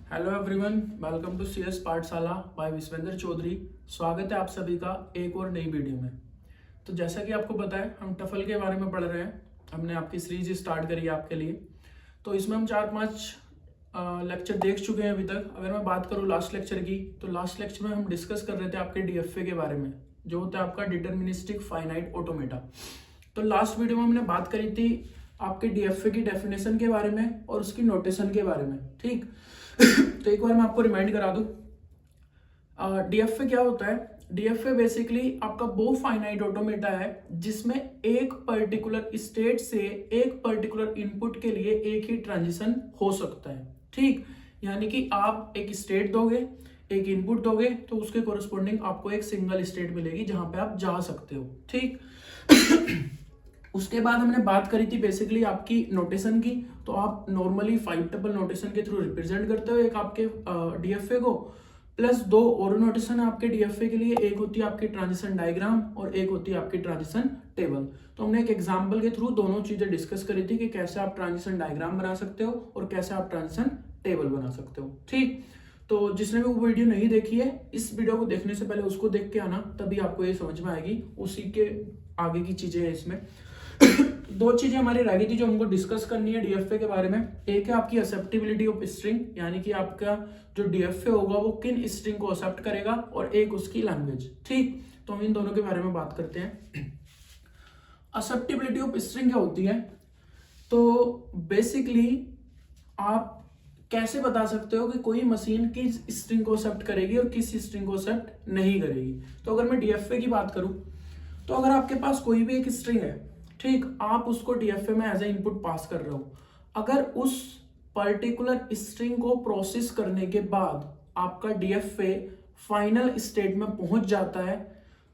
Hello everyone, welcome to CS Pathshala by Vishwendra Chaudhary. स्वागत है आप सभी का एक और नई वीडियो में। तो जैसा कि आपको पता है, हम टफल के बारे में पढ़ रहे हैं। हमने आपकी सीरीज स्टार्ट करी है आपके लिए। तो इसमें हम 4-5 लेक्चर देख चुके हैं अभी तक। अगर मैं बात करूँ लास्ट लेक्चर की, तो लास्ट लेक्चर में हम डिस्कस कर रहे थे आपके डीएफए के बारे में, जो होता है आपका डिटर्मिनिस्टिक फाइनाइट ऑटोमेटा। तो लास्ट वीडियो में हमने बात करी थी आपके डीएफए की डेफिनेशन के बारे में और उसकी नोटेशन के बारे में, ठीक। तो एक बार मैं आपको रिमाइंड करा दूं, डीएफए क्या होता है। डीएफए बेसिकली आपका वो फाइनाइट ऑटोमेटा है जिसमें एक पर्टिकुलर स्टेट से एक पर्टिकुलर इनपुट के लिए एक ही ट्रांजिशन हो सकता है, ठीक। यानी कि आप एक स्टेट दोगे, एक इनपुट दोगे, तो उसके कोरस्पॉन्डिंग आपको एक सिंगल स्टेट मिलेगी जहां पे आप जा सकते हो, ठीक। उसके बाद हमने बात करी थी बेसिकली आपकी नोटेशन की। तो आप नॉर्मली 5 टपल नोटेशन के थ्रू रिप्रेजेंट करते हो एक आपके डीएफए को, प्लस 2 और नोटेशन है आपके डीएफए के लिए। एक होती है आपकी ट्रांजिशन डायग्राम और एक होती है आपकी ट्रांजिशन टेबल। तो हमने एक एग्जांपल के थ्रू दोनों चीजें डिस्कस करी थी कि कैसे आप ट्रांजिशन डायग्राम बना सकते हो और कैसे आप ट्रांजिशन टेबल बना सकते हो, ठीक। तो जिसने भी वो वीडियो नहीं देखी है, इस वीडियो को देखने से पहले उसको देख के आना, तभी आपको ये समझ में आएगी। उसी के आगे की चीजें हैं इसमें। 2 चीजें हमारी रह गई थी जो हमको डिस्कस करनी है डीएफए के बारे में। एक है आपकी एक्सेप्टेबिलिटी ऑफ स्ट्रिंग, यानी कि आपका जो डीएफए होगा वो किन स्ट्रिंग को एक्सेप्ट करेगा, और एक उसकी लैंग्वेज, ठीक। तो हम इन दोनों के बारे में बात करते हैं। एक्सेप्टेबिलिटी ऑफ स्ट्रिंग क्या होती है? तो बेसिकली आप कैसे बता सकते हो कि कोई मशीन किस स्ट्रिंग को एक्सेप्ट करेगी और किस स्ट्रिंग को एक्सेप्ट नहीं करेगी। तो अगर मैं डीएफए की बात करूं, तो अगर आपके पास कोई भी एक स्ट्रिंग है, ठीक, आप उसको डीएफए में एज ए इनपुट पास कर रहे हो। अगर उस पर्टिकुलर स्ट्रिंग को प्रोसेस करने के बाद आपका डीएफए फाइनल स्टेट में पहुंच जाता है,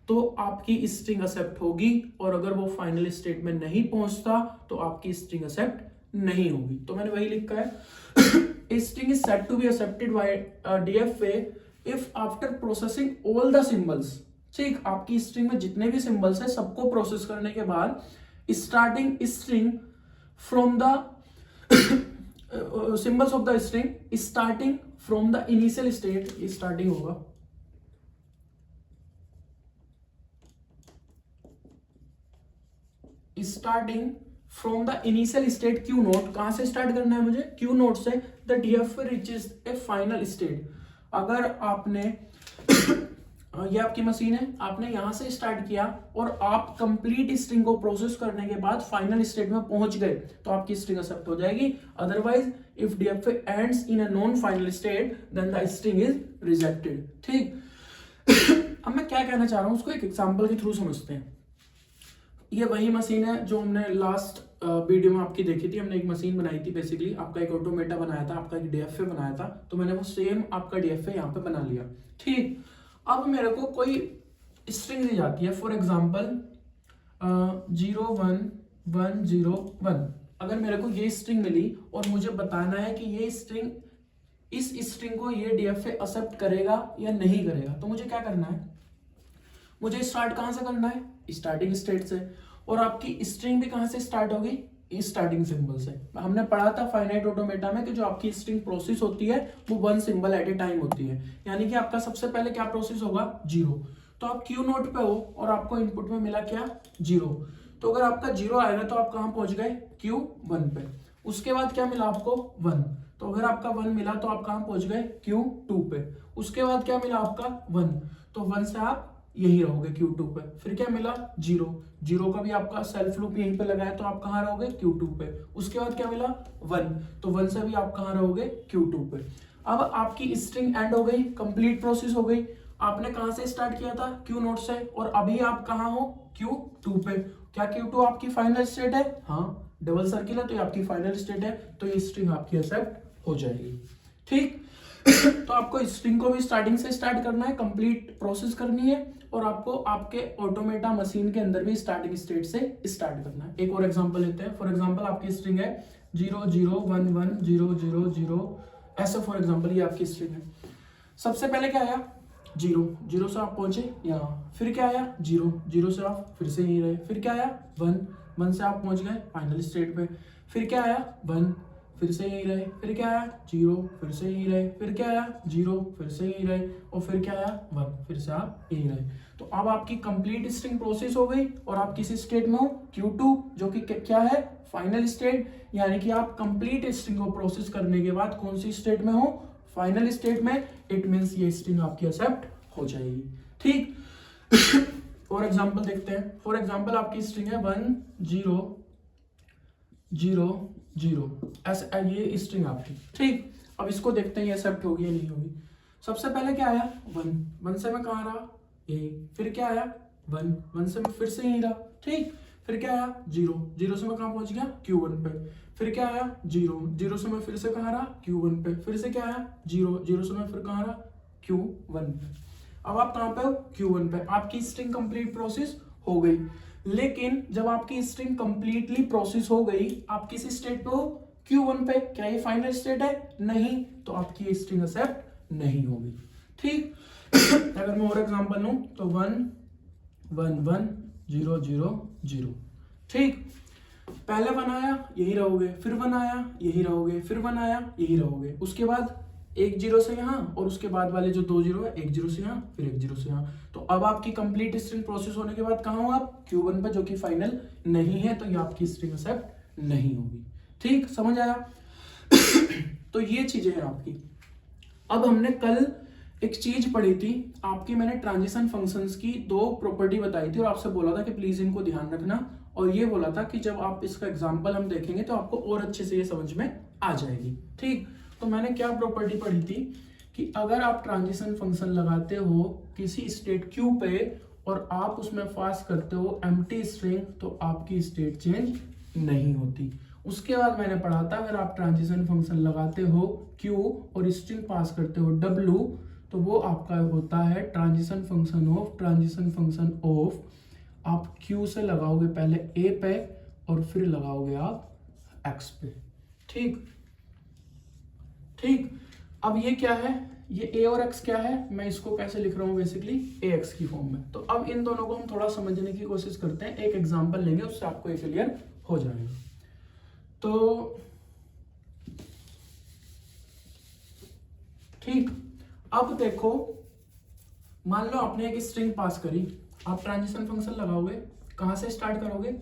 तो आपकी स्ट्रिंग एक्सेप्ट होगी, और अगर वो फाइनल स्टेट में नहीं पहुंचता तो आपकी स्ट्रिंग एक्सेप्ट नहीं होगी। तो मैंने वही लिखा है, string is said to be accepted by DFA if after processing all the symbols, ठीक। आपकी स्ट्रिंग में जितने भी सिंबल्स है सबको प्रोसेस करने के बाद starting string from the symbols of the string starting from the initial state, starting होगा starting from the initial state q naught. कहां से स्टार्ट करना है मुझे? क्यू नोट से। The DFA reaches a final state. अगर आपने ये आपकी मशीन है, आपने यहां से स्टार्ट किया और आप कंप्लीट स्ट्रिंग को प्रोसेस करने के बाद फाइनल स्टेट में पहुंच गए, तो आपकी स्ट्रिंग एक्सेप्ट हो जाएगी। Otherwise if DFA ends in a non final state then the string is rejected, ठीक। अब मैं क्या कहना चाह रहा हूं उसको एक एग्जांपल के थ्रू समझते हैं। ये वही मशीन है जो हमने लास्ट वीडियो में आपकी देखी थी। हमने एक मशीन बनाई थी, बेसिकली आपका एक ऑटोमेटा बनाया था, आपका एक डीएफए बनाया था। तो मैंने वो सेम आपका डीएफए यहाँ पे बना लिया, ठीक। अब मेरे को कोई स्ट्रिंग दी जाती है, फॉर एग्जाम्पल 01101। अगर मेरे को ये स्ट्रिंग मिली और मुझे बताना है कि ये स्ट्रिंग, इस स्ट्रिंग को ये डीएफए एक्सेप्ट करेगा या नहीं करेगा, तो मुझे क्या करना है? मुझे स्टार्ट कहां से करना है? स्टार्टिंग स्टेट से। और आपकी स्ट्रिंग भी कहां से स्टार्ट होगी? स्टार्टिंग सिंबल से। हमने पढ़ा था फाइनाइट ऑटोमेटा में कि जो आपकी स्ट्रिंग प्रोसेस होती है वो 1 सिंबल एट ए टाइम होती है। यानी कि आपका सबसे पहले क्या प्रोसेस होगा? 0। तो आप क्यू नोट पे हो और आपको इनपुट में मिला क्या? 0। तो अगर आपका 0 आएगा तो आप कहां पहुंच गए? Q1 पे। उसके बाद क्या मिला आपको? 1। तो अगर आपका 1 मिला तो आप कहां पहुंच गए? Q2 पे। उसके बाद क्या मिला आपका? 1। तो 1 से आप यही रहोगे Q2 पे। फिर क्या मिला? 0 का भी आपका सेल्फ लूप यहीं पे लगा है, तो आप कहां रहोगे? Q2 पे। उसके बाद क्या मिला? 1। तो 1 से भी आप कहां रहोगे? Q2 पे। अब आपकी स्ट्रिंग एंड हो गई, कंप्लीट प्रोसेस हो गई। आपने कहां से स्टार्ट किया था? Q नोट से, और अभी आप कहां हो? Q2 पे। क्या Q2 आपकी फाइनल स्टेट है? हाँ, डबल सर्किल है तो ये आपकी फाइनल स्टेट है, तो ये स्ट्रिंग आपकी एक्सेप्ट हो जाएगी, ठीक। तो आपको स्ट्रिंग को भी स्टार्टिंग से स्टार्ट करना है, कंप्लीट प्रोसेस करनी है, और आपको आपके ऑटोमेटा मशीन के अंदर भी स्टार्टिंग स्टेट से स्टार्ट करना है। एक और एग्जांपल लेते हैं। फॉर एग्जांपल आपकी स्ट्रिंग है 0011000 ऐसा, फॉर एग्जांपल ये आपकी स्ट्रिंग है। सबसे पहले क्या आया? 0 से आप पहुंचे यहाँ। फिर क्या आया? 0 से आप फिर से यहीं रहे। फिर क्या आया? 1 से आप पहुंच गए फाइनल स्टेट पे। फिर क्या आया? 1 फिर से यही रहे, फिर क्या आया 0, फिर से यही रहे, फिर क्या आया 0, फिर से यही रहे, और फिर क्या आया 1, फिर से आप यही रहे। तो अब आपकी कंप्लीट स्ट्रिंग प्रोसेस हो गई और आप किसी स्टेट में हो Q2, जो कि क्या है फाइनल स्टेट, यानी कि आप कंप्लीट स्ट्रिंग को प्रोसेस करने के बाद कौन सी स्टेट में हो, फाइनल स्टेट में। इट मींस ये स्ट्रिंग आपकी एक्सेप्ट हो जाएगी। ठीक, फॉर एग्जांपल देखते हैं। फॉर एग्जांपल आपकी स्ट्रिंग है 1 0 0 0, ऐसा ये स्ट्रिंग आपकी। ठीक, अब इसको देखते हैं ये एक्सेप्ट होगी या नहीं होगी। सबसे पहले क्या आया 1, 1 से मैं कहाँ रहा ए, फिर क्या आया 1, 1 से मैं फिर से यही रहा। ठीक, फिर क्या आया 0, 0 से मैं कहाँ पहुंच गया Q1 पे, फिर क्या आया 0, 0 से मैं फिर से कहाँ रहा Q1 पे, फिर से क्या आया 0, 0 से मैं फिर कहाँ रहा Q1 पे। अब आप कहाँ पे हो Q1 पे, आपकी स्ट्रिंग कंप्लीट प्रोसेस हो गई। लेकिन जब आपकी स्ट्रिंग कंप्लीटली प्रोसेस हो गई, आप किस स्टेट पे हो Q1 पे, क्या ये फाइनल स्टेट है? नहीं, तो आपकी स्ट्रिंग एक्सेप्ट नहीं होगी। ठीक, अगर मैं और एग्जांपल लूं तो 1 1 1 0 0 0। ठीक, पहले 1 आया यही रहोगे, फिर 1 आया यही रहोगे, फिर 1 आया यही रहोगे, उसके बाद 1 0 से यहाँ, और उसके बाद वाले जो 2 0 है 1 0 से यहाँ, फिर 1 0 से यहाँ। तो अब आपकी कंप्लीट स्ट्रिंग प्रोसेस होने के बाद कहाँ हो आप Q1 पे, जो कि फाइनल नहीं है, तो ये आपकी स्ट्रिंग एक्सेप्ट नहीं होगी। ठीक, समझ आया? तो ये चीजें हैं आपकी। अब हमने कल एक चीज पढ़ी थी आपकी, मैंने ट्रांजिशन फंक्शंस की 2 प्रॉपर्टी बताई थी और आपसे बोला था कि प्लीज इनको ध्यान रखना, और ये बोला था कि जब आप इसका एग्जांपल हम देखेंगे तो आपको और अच्छे से ये समझ में आ जाएगी। ठीक, तो मैंने क्या प्रॉपर्टी पढ़ी थी कि अगर आप ट्रांजिशन फंक्शन लगाते हो किसी स्टेट Q पे और आप उसमें पास करते हो एम्प्टी स्ट्रिंग, तो आपकी स्टेट चेंज नहीं होती। उसके बाद मैंने पढ़ा था अगर आप ट्रांजिशन फंक्शन लगाते हो Q और स्ट्रिंग पास करते हो W, तो वो आपका होता है ट्रांजिशन फंक्शन ऑफ आप Q से लगाओगे पहले A पे और फिर लगाओगे आप X पे। ठीक, ठीक, अब ये क्या है, ये A और X क्या है, मैं इसको कैसे लिख रहा हूँ बेसिकली AX की फॉर्म में। तो अब इन दोनों को हम थोड़ा समझने की कोशिश करते हैं, एक एग्जांपल लेंगे, उससे आपको ये क्लियर हो जाएगा। तो ठीक, अब देखो, मान लो आपने एक स्ट्रिंग पास करी, आप ट्रांजिशन फंक्शन लगाओगे, कहां से स्टार्ट करोगे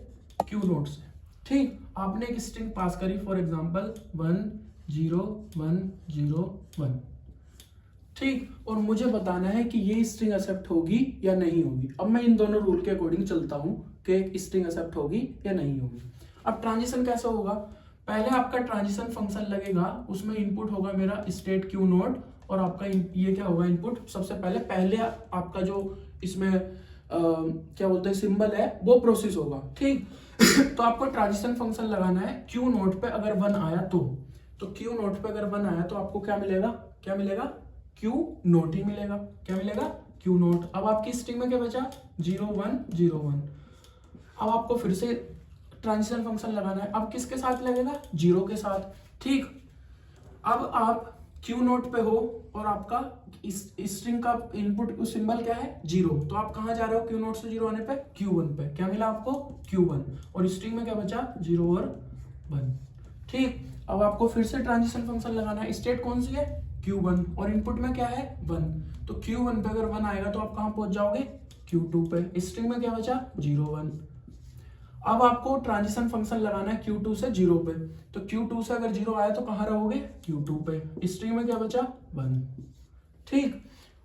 Q नोड से। ठीक, आपने एक स्ट्रिंग पास करी, फॉर एग्जांपल 1 0 1 0 1। ठीक, और मुझे बताना है कि ये स्ट्रिंग एक्सेप्ट होगी या नहीं होगी। अब मैं इन दोनों रूल के अकॉर्डिंग चलता हूं कि स्ट्रिंग एक्सेप्ट होगी या नहीं होगी। अब ट्रांजिशन कैसे होगा, पहले आपका ट्रांजिशन फंक्शन लगेगा, उसमें इनपुट होगा मेरा स्टेट Q नोड, और आपका ये क्या होगा इनपुट, सबसे पहले आपका जो इसमें क्या बोलते हैं सिंबल है वो प्रोसेस होगा। ठीक, तो आपको ट्रांजिशन फंक्शन लगाना है Q नोड पे, अगर 1 आया तो Q नोड पे अगर 1 आया तो आपको क्या मिलेगा Q नोट ही मिलेगा। क्या मिलेगा Q नोट। अब आपकी स्ट्रिंग में क्या बचा 0 1 0 1। अब आपको फिर से ट्रांजिशन फंक्शन लगाना है, अब किसके साथ लगेगा 0 के साथ। ठीक, अब आप Q नोट पे हो और आपका इस स्ट्रिंग का इनपुट सिंबल क्या है 0, तो आप कहां जा रहे हो Q नोट से 0 आने पे Q1 पे। क्या मिला आपको Q1, और स्ट्रिंग में क्या बचा 0 और 1। ठीक, अब आपको फिर से ट्रांजिशन फंक्शन लगाना है, स्टेट कौन सी है Q1, और इनपुट में क्या है 1, तो Q1 पे अगर 1 आएगा तो आप कहां पहुंच जाओगे Q2 पे। स्ट्रिंग में क्या बचा 0 1। अब आपको ट्रांजिशन फंक्शन लगाना है Q2 से 0 पे, तो Q2 से अगर 0 आया तो कहां रहोगे Q2 पे। स्ट्रिंग में क्या बचा 1। ठीक,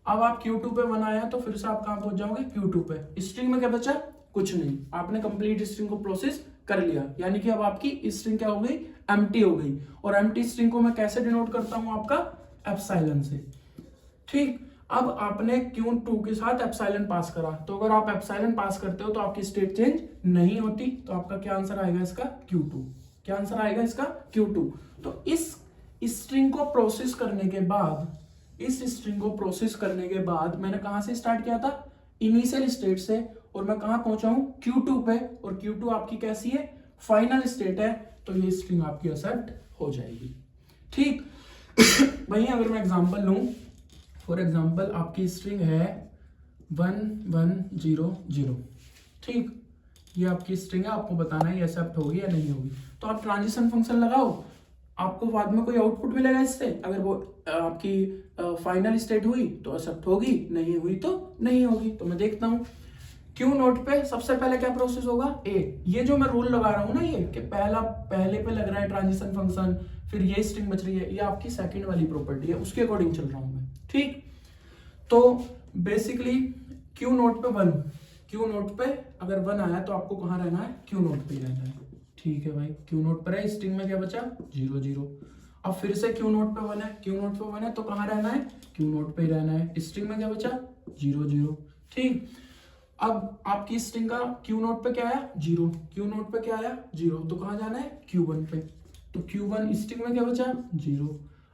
अब आप Q2 पे 1 आया तो फिर से आप कहां पहुंच जाओगे Q2 पे। स्ट्रिंग में क्या बचा कुछ नहीं, आपने कंप्लीट स्ट्रिंग को प्रोसेस कर लिया, यानी कि अब आपकी स्ट्रिंग क्या हो गई एम्प्टी हो गई। और एम्प्टी स्ट्रिंग को मैं कैसे डिनोट करता हूं आपका एप्सिलॉन से। ठीक, अब आपने Q2 के साथ एप्सिलॉन पास करा, तो अगर आप एप्सिलॉन पास करते हो तो आपकी स्टेट चेंज नहीं होती, तो आपका क्या आंसर आएगा इसका Q2। क्या आंसर आएगा इसका Q2। तो इस स्ट्रिंग को प्रोसेस करने के बाद मैंने कहां से स्टार्ट किया था इनिशियल स्टेट से, और मैं कहां पहुंचा हूं Q2 पे, और Q2 आपकी कैसी है फाइनल स्टेट है, तो ये स्ट्रिंग आपकी एक्सेप्ट हो जाएगी। ठीक, वहीं अगर मैं एग्जांपल लूं, फॉर एग्जांपल आपकी स्ट्रिंग है 1 1 0 0। ठीक, ये आपकी स्ट्रिंग है, आपको बताना है ये एक्सेप्ट होगी या नहीं होगी। तो आप ट्रांजिशन फंक्शन लगाओ, आपको बाद में कोई आउटपुट मिलेगा इससे, अगर वो आपकी फाइनल स्टेट हुई तो एक्सेप्ट होगी, नहीं हुई तो नहीं होगी। तो मैं देखता हूँ क्यू नोट पे सबसे पहले क्या प्रोसेस होगा, ए। ये जो मैं रूल लगा रहा हूँ ना, ये कि पहले पे लग रहा है ट्रांजिशन फंक्शन, फिर ये स्ट्रिंग बच रही है, ये आपकी सेकंड वाली प्रॉपर्टी है, उसके अकॉर्डिंग चल रहा हूं मैं, ठीक। तो बेसिकली क्यू नोट पे 1, क्यू नोट पे अगर 1 आया तो आपको कहाँ रहना है, क्यू नोट पे ही रहना है, ठीक है भाई। क्यू नोट पर है, स्ट्रिंग में क्या बचा 0 0। अब फिर से क्यू नोट पे 1 है, क्यू नोट पे 1 है तो कहाँ रहना है, क्यू नोट पे ही रहना है, स्ट्रिंग में क्या बचा 0 0, ठीक। अब आपकी स्ट्रिंग का क्यू नोट पे क्या आया 0, क्यू नोट पे क्या आया 0, तो कहाँ जाना है Q1 पे, तो Q1 स्ट्रिंग में क्या बचा 0।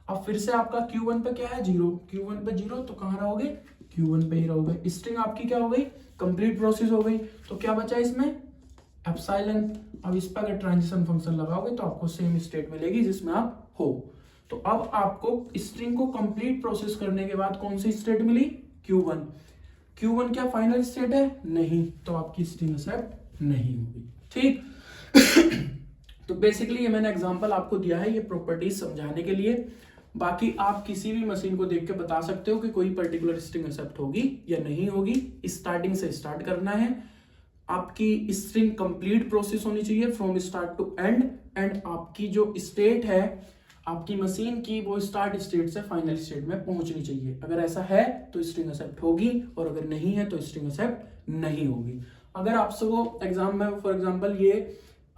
अब फिर से आपका Q1 पे क्या है 0, Q1 पे 0 तो कहाँ रहोगे Q1 पे ही रहोगे। स्ट्रिंग आपकी क्या हो गई, कंप्लीट प्रोसेस हो गई। तो क्या बचा इसमें एप्सिलॉन। अब इस पर अगर ट्रांजिशन फंक्शन लगाओगे तो आपको सेम स्टेट मिलेगी जिसमें आप हो। तो अब आपको स्ट्रिंग को कंप्लीट प्रोसेस करने के बाद कौन सी स्टेट मिली, Q1। Q1 क्या फाइनल स्टेट है, नहीं, तो आपकी स्ट्रिंग एक्सेप्ट नहीं होगी, ठीक। तो बेसिकली ये मैंने एग्जांपल आपको दिया है ये प्रॉपर्टीज समझाने के लिए। बाकी आप किसी भी मशीन को देख के बता सकते हो कि कोई पर्टिकुलर स्ट्रिंग एक्सेप्ट होगी या नहीं होगी। स्टार्टिंग से स्टार्ट करना है, आपकी स्ट्रिंग कंप्लीट प्रोसेस होनी चाहिए from start to end, and आपकी जो स्टेट है आपकी मशीन की वो स्टार्ट स्टेट से फाइनल स्टेट में पहुंचनी चाहिए। अगर ऐसा है तो स्ट्रिंग एक्सेप्ट होगी, और अगर नहीं है तो स्ट्रिंग एक्सेप्ट नहीं होगी। अगर आपसे वो एग्जाम में फॉर एग्जांपल ये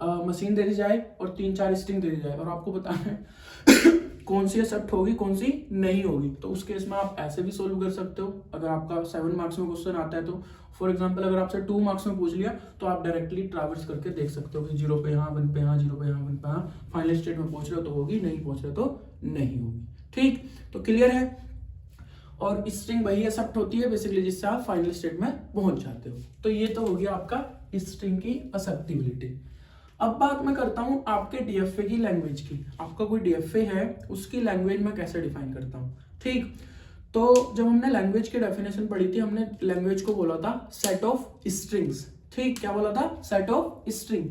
मशीन दे दी जाए और 3-4 स्ट्रिंग दे दी जाए और आपको बताना है कौन सी एक्सेप्ट होगी कौन सी नहीं होगी, तो उस केस में आप ऐसे भी सोल्व कर सकते हो। अगर आपका 7 मार्क्स में क्वेश्चन आता है तो फॉर एग्जांपल अगर आपसे 2 मार्क्स में पूछ लिया तो आप डायरेक्टली ट्रैवर्स करके देख सकते हो कि 0 पे यहाँ 1 पे यहाँ 0 पे यहाँ 1 पे यहाँ, फाइनल स्टेट में पहुंच रहे हो तो होगी, नहीं पहुंच रहे तो नहीं होगी, ठीक। तो क्लियर है। और स्ट्रिंग वही एक्सेप्ट होती है बेसिकली जिससे आप फाइनल स्टेट में पहुंच जाते हो। तो ये तो हो गया आपका स्ट्रिंग की एक्सेप्टेबिलिटी। अब बात मैं करता हूं आपके डीएफए की लैंग्वेज की। आपका कोई डीएफए है उसकी लैंग्वेज में कैसे डिफाइन करता हूं, ठीक। तो जब हमने लैंग्वेज की डेफिनेशन पढ़ी थी, हमने लैंग्वेज को बोला था सेट ऑफ स्ट्रिंग्स, ठीक। क्या बोला था, सेट ऑफ स्ट्रिंग।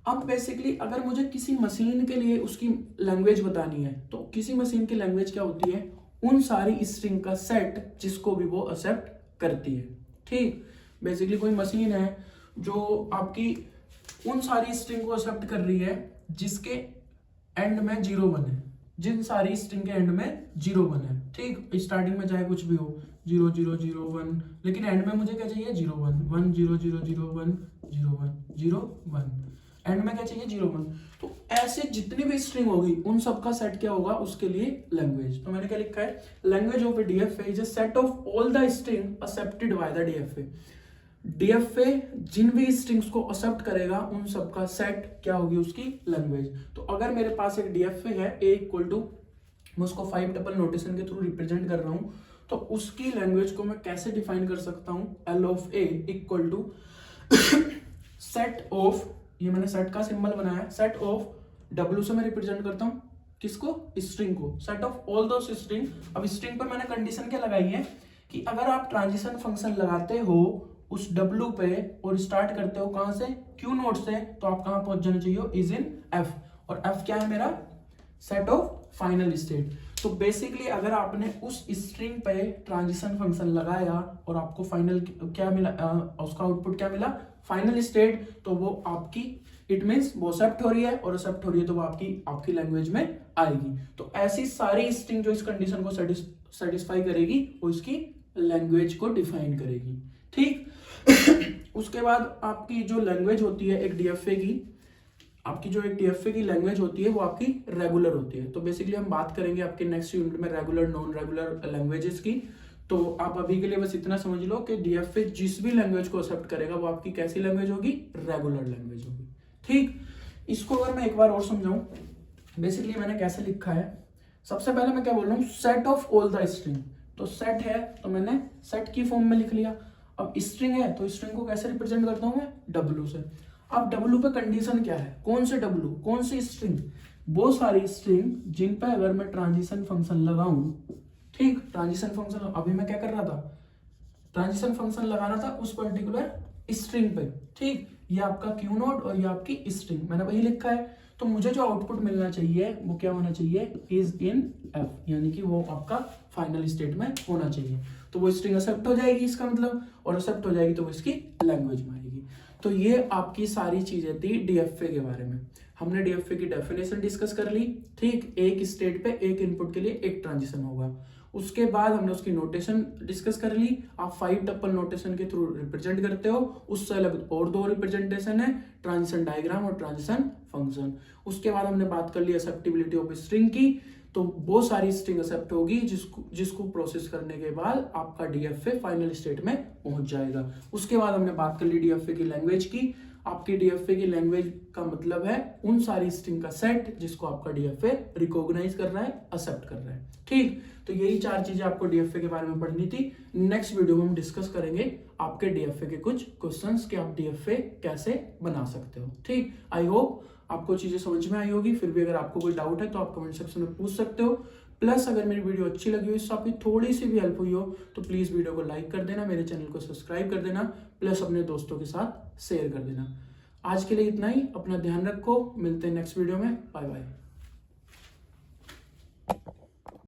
अब बेसिकली अगर मुझे किसी मशीन के लिए उसकी लैंग्वेज बतानी है तो किसी मशीन की लैंग्वेज क्या होती है, उन सारी स्ट्रिंग का सेट जिसको भी वो एक्सेप्ट करती है, ठीक। बेसिकली कोई मशीन है जो आपकी उन सारी स्ट्रिंग को एक्सेप्ट कर रही है जिसके एंड में 0 1 है, जिन सारी स्ट्रिंग के एंड में 0 1 है, ठीक। स्टार्टिंग में चाहे कुछ भी हो 0 0 0 1, लेकिन एंड में मुझे क्या चाहिए 0 1 1 0 0 0 1 0 1 0 1, एंड में क्या चाहिए 0 1। तो ऐसे जितनी भी स्ट्रिंग होगी उन सबका सेट क्या होगा उसके लिए लैंग्वेज। तो मैंने क्या लिखा है, language of a DFA is a set of all the string accepted by the DFA. DFA जिन भी स्ट्रिंग्स को एक्सेप्ट करेगा उन सबका सेट क्या होगी उसकी लैंग्वेज। तो अगर मेरे पास एक डीएफए है ए इक्वल टू, मैं उसको 5 टपल नोटेशन के थ्रू रिप्रेजेंट कर रहा हूं, तो उसकी लैंग्वेज को मैं कैसे डिफाइन कर सकता हूं, L of A equal to set of, ये मैंने सेट का सिंबल बनाया, सेट ऑफ डब्ल्यू से मैं रिप्रेजेंट करता हूं किसको, स्ट्रिंग को, set of all those string. अब स्ट्रिंग पर मैंने कंडीशन क्या लगाई है कि अगर आप ट्रांजिशन फंक्शन लगाते हो उस W पे और स्टार्ट करते हो कहां से, Q नोड से, तो आप कहां पहुंच जाना चाहिए, इज इन F। और F क्या है मेरा, सेट ऑफ फाइनल स्टेट। तो बेसिकली अगर आपने उस स्ट्रिंग पे ट्रांजिशन फंक्शन लगाया और आपको फाइनल क्या मिला, उसका आउटपुट क्या मिला, फाइनल स्टेट, तो वो आपकी इट मीन्स वो एक्सेप्ट हो रही है, और एक्सेप्ट हो रही है तो वो आपकी लैंग्वेज में आएगी। तो ऐसी सारी स्ट्रिंग जो इस कंडीशन को सेटिस्फाई करेगी वो इसकी लैंग्वेज को डिफाइन करेगी, ठीक। उसके बाद आपकी जो लैंग्वेज होती है एक डीएफए की, आपकी जो एक डीएफए की लैंग्वेज होती है वो आपकी रेगुलर होती है। तो बेसिकली हम बात करेंगे आपके नेक्स्ट यूनिट में रेगुलर नॉन रेगुलर लैंग्वेजेस की। तो आप अभी के लिए बस इतना समझ लो कि डीएफए जिस भी लैंग्वेज को एक्सेप्ट करेगा वो आपकी कैसी लैंग्वेज होगी, रेगुलर लैंग्वेज होगी, ठीक। इसको अगर मैं एक बार और समझाऊं, बेसिकली मैंने कैसे लिखा है, सबसे पहले मैं क्या बोल रहा हूँ, set of all the string. तो सेट है तो मैंने सेट की फॉर्म में लिख लिया। अब स्ट्रिंग है तो स्ट्रिंग को कैसे रिप्रेजेंट करता हूं मैं, W से। अब W पे कंडीशन क्या है, कौन से W, कौन सी स्ट्रिंग, वो सारी स्ट्रिंग जिन पे अगर मैं ट्रांजिशन फंक्शन लगाऊं, ठीक। ट्रांजिशन फंक्शन अभी मैं क्या कर रहा था, ट्रांजिशन फंक्शन लगाना था उस पर्टिकुलर स्ट्रिंग पे, ठीक। ये आपका क्यू नोड और ये आपकी स्ट्रिंग, मैंने वही लिखा है। तो मुझे जो आउटपुट मिलना चाहिए वो क्या होना चाहिए, इज इन एफ, यानी कि वो आपका फाइनल स्टेट में होना चाहिए। तो वो स्ट्रिंग एक्सेप्ट हो जाएगी इसका मतलब, और एक्सेप्ट हो जाएगी तो वो इसकी लैंग्वेज में आएगी। तो ये आपकी सारी चीजें थी डीएफए के बारे में। हमने डीएफए की डेफिनेशन डिस्कस कर ली, ठीक, एक स्टेट पे एक इनपुट के लिए एक ट्रांजिशन होगा। उसके बाद हमने उसकी नोटेशन डिस्कस कर ली। आप 5 टप्पल नोटेशन के थ्रू रिप्रेजेंट करते हो, उससे अलग और 2 रिप्रेजेंटेशन है, ट्रांजिशन डायग्राम और ट्रांजिशन फंक्शन। उसके बाद हमने बात कर ली एक्सेप्टेबिलिटी ऑफ स्ट्रिंग की। तो वो सारी स्ट्रिंग एक्सेप्ट होगी जिसको प्रोसेस करने के बाद आपका डीएफए फाइनल स्टेट में पहुंच जाएगा। उसके बाद हमने बात कर ली डीएफए की लैंग्वेज की। आपकी डीएफए की लैंग्वेज का मतलब है उन सारी स्ट्रिंग का सेट जिसको आपका डीएफए रिकॉग्नाइज कर रहा है, एक्सेप्ट कर रहा है, ठीक। तो यही 4 चीजें आपको डीएफए के बारे में पढ़नी थी। नेक्स्ट वीडियो में हम डिस्कस करेंगे आपके डीएफए के कुछ क्वेश्चंस कि आप डीएफए कैसे बना सकते हो, ठीक। आई होप आपको चीजें समझ में आई होगी। फिर भी अगर आपको कोई डाउट है तो आप कमेंट सेक्शन में पूछ सकते हो। प्लस अगर मेरी वीडियो अच्छी लगी हो, इससे आपकी थोड़ी सी भी हेल्प हुई हो तो प्लीज वीडियो को लाइक कर देना, मेरे चैनल को सब्सक्राइब कर देना, प्लस अपने दोस्तों के साथ शेयर कर देना। आज के लिए इतना ही, अपना ध्यान रखो, मिलते हैं नेक्स्ट वीडियो में, बाय बाय।